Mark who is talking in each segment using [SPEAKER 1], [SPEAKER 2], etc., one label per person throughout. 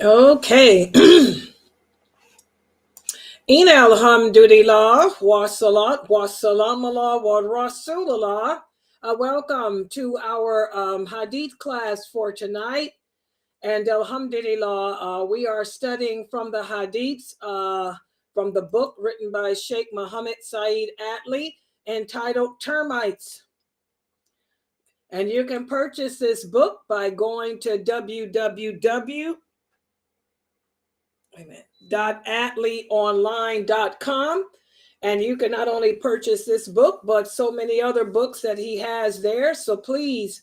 [SPEAKER 1] Okay. In alhamdulillah, wa salat, wa salam Allah, wa rasulullah. Welcome to our hadith class for tonight. And alhamdulillah, we are studying from the hadiths from the book written by Shaykh Muhammad Saeed Atli entitled Termites. And you can purchase this book by going to www.atlionline.com, and you can not only purchase this book but so many other books that he has there. So please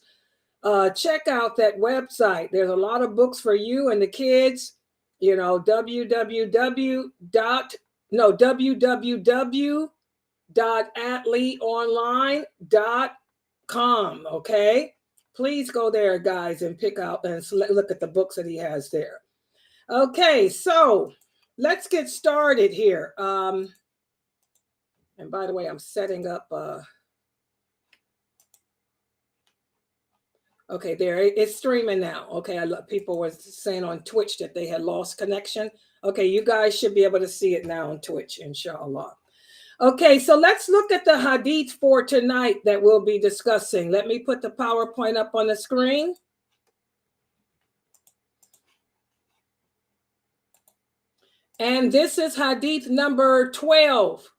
[SPEAKER 1] check out that website. There's a lot of books for you and the kids. You know, www.atlionline.com. Okay, please go there, guys, and pick out and look at the books that he has there. Okay, so let's get started here. And by the way, I'm setting up. Okay, there it's streaming now. Okay, people were saying on Twitch that they had lost connection. Okay, you guys should be able to see it now on Twitch, inshallah. Okay, so let's look at the hadith for tonight that we'll be discussing. Let me put the PowerPoint up on the screen. And this is hadith number 12.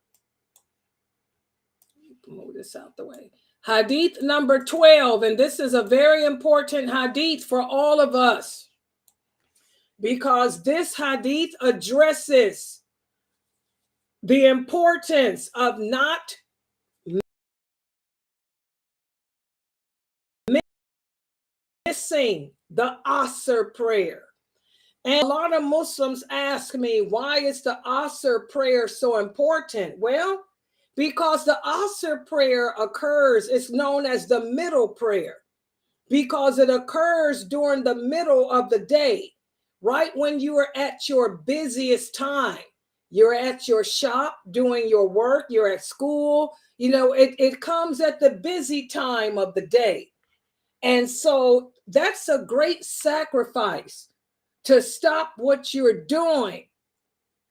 [SPEAKER 1] Move this out the way. Hadith number 12. And this is a very important hadith for all of us, because this hadith addresses the importance of not missing the Asr prayer. And a lot of Muslims ask me, why is the Asr prayer so important? Well, because the Asr prayer occurs, it's known as the middle prayer, because it occurs during the middle of the day, right when you are at your busiest time. You're at your shop doing your work, you're at school, you know, it comes at the busy time of the day. And so that's a great sacrifice, to stop what you're doing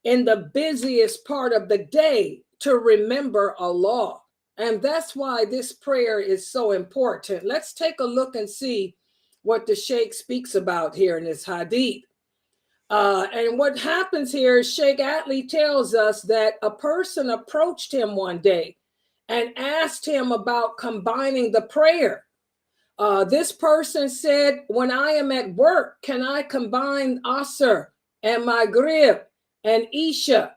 [SPEAKER 1] in the busiest part of the day to remember Allah. And that's why this prayer is so important. Let's take a look and see what the Shaykh speaks about here in this hadith. And what happens here is Shaykh Atli tells us that a person approached him one day and asked him about combining the prayer. This person said, when I am at work, can I combine Asr and Maghrib and Isha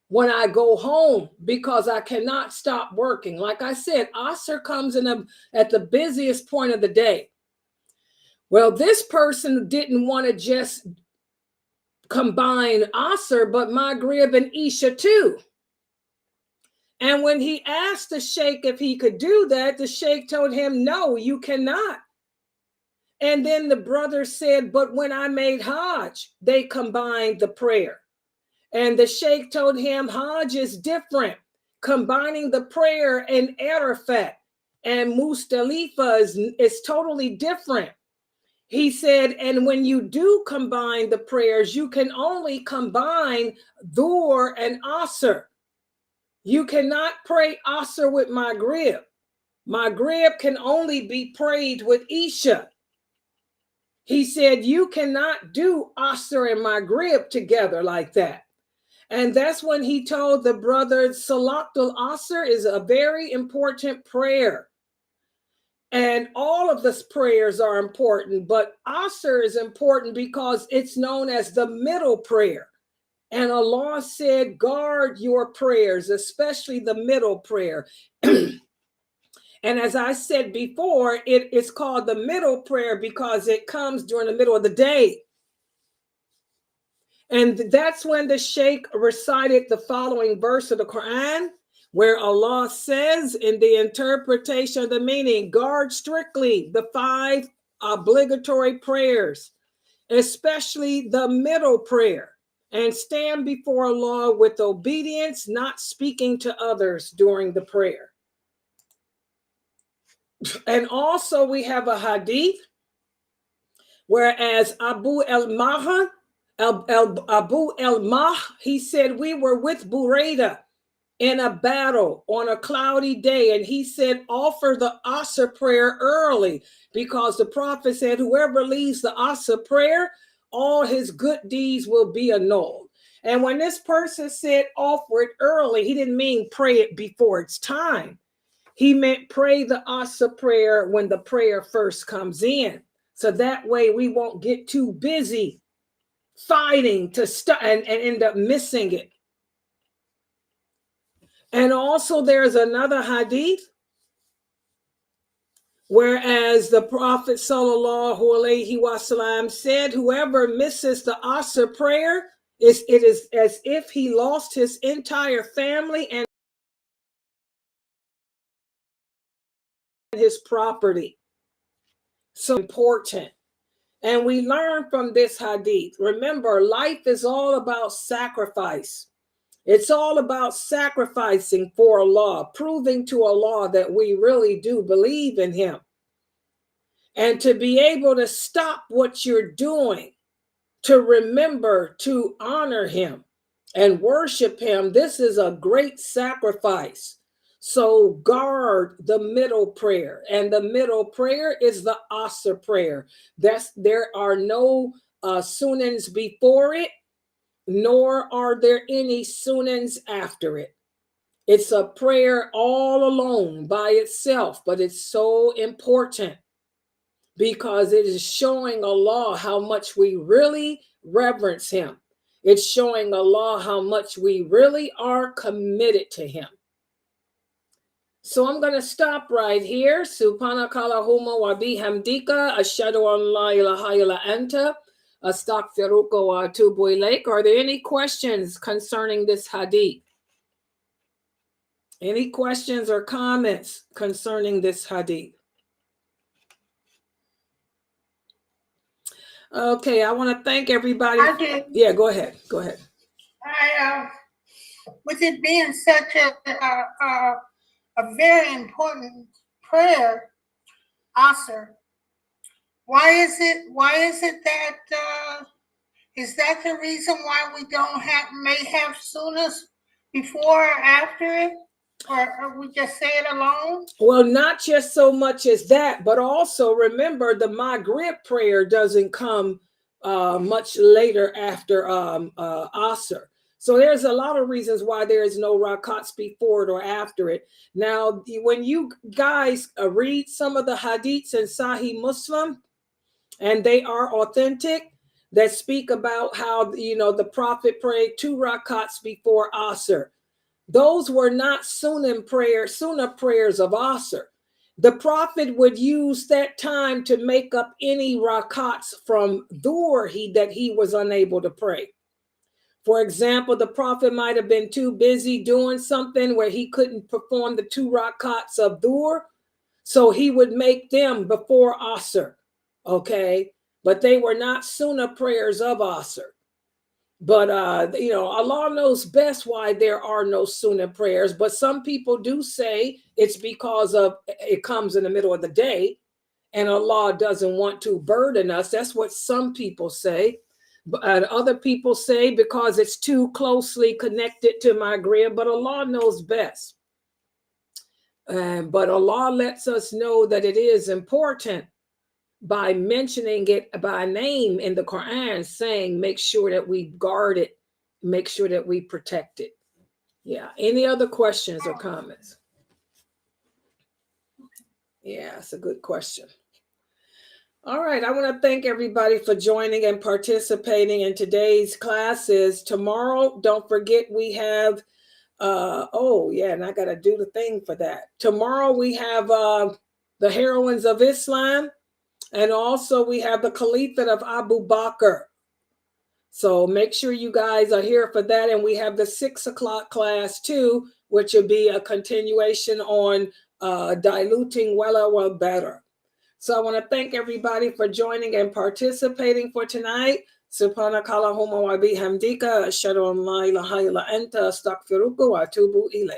[SPEAKER 1] when I go home, because I cannot stop working? Like I said, Asr comes at the busiest point of the day. Well, this person didn't want to just combine Asr, but Maghrib and Isha too. And when he asked the Shaykh if he could do that, the Shaykh told him, no, you cannot. And then the brother said, but when I made Hajj, they combined the prayer. And the Shaykh told him, Hajj is different. Combining the prayer in Arafat and Muzdalifah is totally different. He said, and when you do combine the prayers, you can only combine Dhuhr and Asr. You cannot pray Asr with Maghrib. Maghrib can only be prayed with Isha. He said, you cannot do Asr and Maghrib together like that. And that's when he told the brother, Salatul Asr is a very important prayer. And all of the prayers are important, but Asr is important because it's known as the middle prayer. And Allah said, guard your prayers, especially the middle prayer. And as I said before, it's called the middle prayer because it comes during the middle of the day. And that's when the Shaykh recited the following verse of the Quran, where Allah says in the interpretation of the meaning, guard strictly the 5 obligatory prayers, especially the middle prayer, and stand before Allah with obedience, not speaking to others during the prayer. And also we have a hadith, whereas Abu al-Maha Abu el-Mah, he said, we were with Buraida in a battle on a cloudy day, and he said, offer the Asr prayer early, because the prophet said, whoever leaves the Asr prayer, all his good deeds will be annulled. And when this person said offer it early, he didn't mean pray it before it's time. He meant pray the Asr prayer when the prayer first comes in. So that way we won't get too busy fighting to start and end up missing it. And also there's another hadith, whereas the Prophet sallallahu alaihi wasallam said, whoever misses the Asr prayer, it is as if he lost his entire family and his property. So important. And we learn from this hadith. Remember, life is all about sacrifice. It's all about sacrificing for Allah, proving to Allah that we really do believe in him. And to be able to stop what you're doing, to remember to honor him and worship him, this is a great sacrifice. So guard the middle prayer, and the middle prayer is the Asr prayer. There are no sunans before it, nor are there any sunans after it. It's a prayer all alone by itself, but it's so important because it is showing Allah how much we really reverence him. It's showing Allah how much we really are committed to him. So I'm going to stop right here. Subhanaka Allahumma wa bihamdika ashhadu an la ilaha illa anta astaghfiruka wa atubu ilaik. Are there any questions concerning this hadith? Any questions or comments concerning this hadith? Okay, I want to thank everybody. Yeah, go ahead. Go ahead.
[SPEAKER 2] With it being such a very important prayer, Asr, why is it that is that the reason why we may have sunnahs before or after it, or we just say it alone?
[SPEAKER 1] Well, not just so much as that, but also remember the Maghrib prayer doesn't come much later after Asr. So there's a lot of reasons why there is no rakats before it or after it. Now, when you guys read some of the hadiths in Sahih Muslim, and they are authentic, that speak about how, the Prophet prayed 2 rakats before Asr. Those were not sunnah prayers of Asr. The Prophet would use that time to make up any rakats from dhuhr that he was unable to pray. For example, the Prophet might have been too busy doing something where he couldn't perform the 2 rakats of dhuhr, so he would make them before Asr, okay? But they were not sunnah prayers of Asr. But, Allah knows best why there are no sunnah prayers. But some people do say it's because of it comes in the middle of the day and Allah doesn't want to burden us. That's what some people say. But other people say because it's too closely connected to Maghrib, but Allah knows best. But Allah lets us know that it is important by mentioning it by name in the Quran, saying, make sure that we guard it, make sure that we protect it. Yeah. Any other questions or comments? Yeah, it's a good question. All right. I want to thank everybody for joining and participating in today's classes. Tomorrow, don't forget we have, and I got to do the thing for that. Tomorrow we have the heroines of Islam. And also we have the Caliphate of Abu Bakr. So make sure you guys are here for that. And we have the 6 o'clock class too, which will be a continuation on diluting wala wa better. So I want to thank everybody for joining and participating for tonight. Subhanaka Allahumma wa bihamdika ashhadu an la ilaha illa anta astaghfiruka wa atubu ilayk.